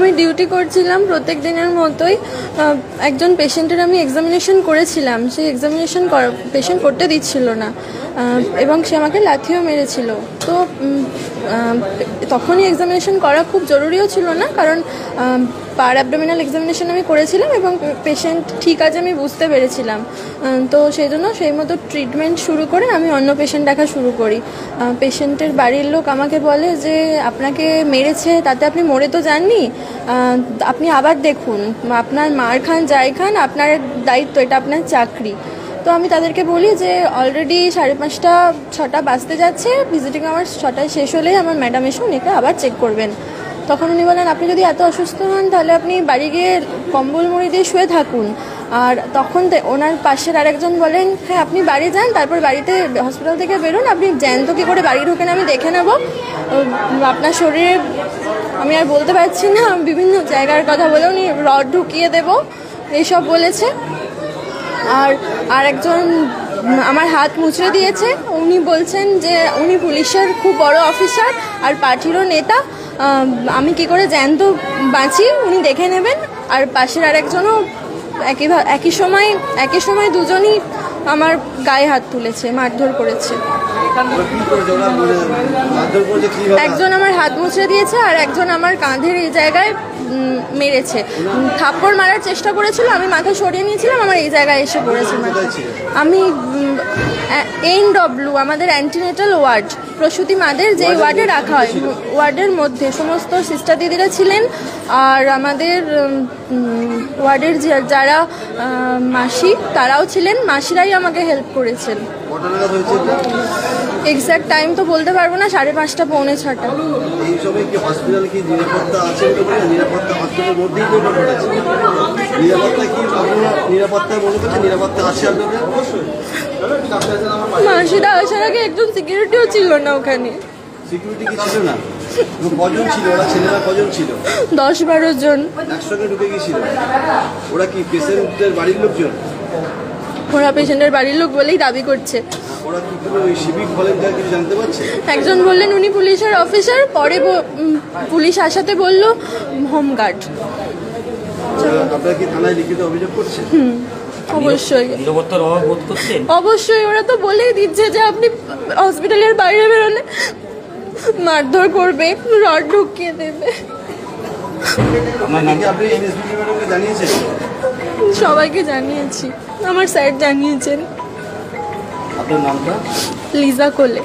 আমি ডিউটি করছিলাম প্রত্যেক দিনের মতোই। একজন পেশেন্টের আমি এক্সামিনেশন করেছিলাম, সেই এক্সামিনেশন পেশেন্ট করতে দিচ্ছিল না এবং সে আমাকে লাথিও মেরেছিল। তো তখনই এক্সামিনেশন করা খুব জরুরিও ছিল না, কারণ পার অ্যাবডোমিনাল এক্সামিনেশন আমি করেছিলাম এবং পেশেন্ট ঠিক আছে আমি বুঝতে পেরেছিলাম। তো সেই জন্য সেই মতো ট্রিটমেন্ট শুরু করে আমি অন্য পেশেন্ট দেখা শুরু করি। পেশেন্টের বাড়ির লোক আমাকে বলে যে আপনাকে মেরেছে, তাতে আপনি মরে তো যাননি, আপনি আবার দেখুন, আপনার মার খান যাই খান আপনার দায়িত্ব, এটা আপনার চাকরি। তো আমি তাদেরকে বলি যে অলরেডি 5:30 6টা বাজতে যাচ্ছে, ভিজিটিং আমার 6টায় শেষ হলেই আমার ম্যাডাম এসে উনিকে আবার চেক করবেন। তখন উনি বলেন আপনি যদি এত অসুস্থ হন তাহলে আপনি বাড়ি গিয়ে কম্বল মুড়ি দিয়ে শুয়ে থাকুন। আর তখন ওনার পাশের আরেকজন বলেন হ্যাঁ আপনি বাড়ি যান, তারপর বাড়িতে হসপিটাল থেকে বেরোন, আপনি জ্যান্ত কী করে বাড়ি ঢোকেন আমি দেখে নেব, আপনার শরীরে আমি আর বলতে পারছি না, বিভিন্ন জায়গার কথা বলে উনি রড ঢুকিয়ে দেব এইসব বলেছে। আর একজন আমার হাত মুচড়ে দিয়েছে, উনি বলছেন যে উনি পুলিশের খুব বড় অফিসার আর পার্টিরও নেতা, আমি কি করে জ্যান্ত বাঁচি উনি দেখে নেবেন। আর পাশের আরেকজনও একই সময় দুজনই আমার গায়ে হাত তুলেছে, মারধর করেছে। একজন আমার হাত মুচড়ে দিয়েছে আর একজন আমার কাঁধের এই জায়গায় মেরেছে, থাপ্পড় মারার চেষ্টা করেছিল, আমি মাথা সরিয়ে নিয়েছিলাম, আমার এই জায়গায় এসে পড়েছে। আমি NW আমাদের অ্যান্টিনেটাল ওয়ার্ড, প্রসূতি মাদের যে ওয়ার্ডে রাখা হয়, ওয়ার্ডের মধ্যে সমস্ত সিস্টার দিদিরা ছিলেন আর আমাদের ওয়ার্ডের যারা মাসি তারাও ছিলেন, মাসিরাই আমাকে হেল্প করেছেন। এক্স্যাক্ট টাইম তো বলতে পারবো না, 5:30 পৌনে 6টা। মাসিরা আসার আগে একজন সিকিউরিটিও ছিল না ওখানে। সিকিউরিটি কি ছিল না? কজন ছিল ওরা? ছেলেরা কজন ছিল? 10-12 জন একসঙ্গে ঢুকে গিয়েছিল। ওরা কি পেশেন্টের বাড়ির লোকজন? ওরা পেশেন্টের বাড়ির লোক বলেই দাবি করছে। ওরা কি কোনো সিভিক ভলেন্টিয়ার কিছু জানতে পারছে? একজন বললেন উনি পুলিশের অফিসার, পরে পুলিশ আসাতে বলল হোমগার্ড। আপনারা কি থানায় লিখিত অভিযোগ করছেন? অবশ্যই ওরা তো বলেই দিচ্ছে যে আপনি হসপিটালের বাইরে বেরোলে মারধর করবে, রড ঢুকিয়ে দেবে। সবাইকে জানিয়েছি, আমার স্যার জানিয়েছেন। আপনার নামটা? লিজা কোলে।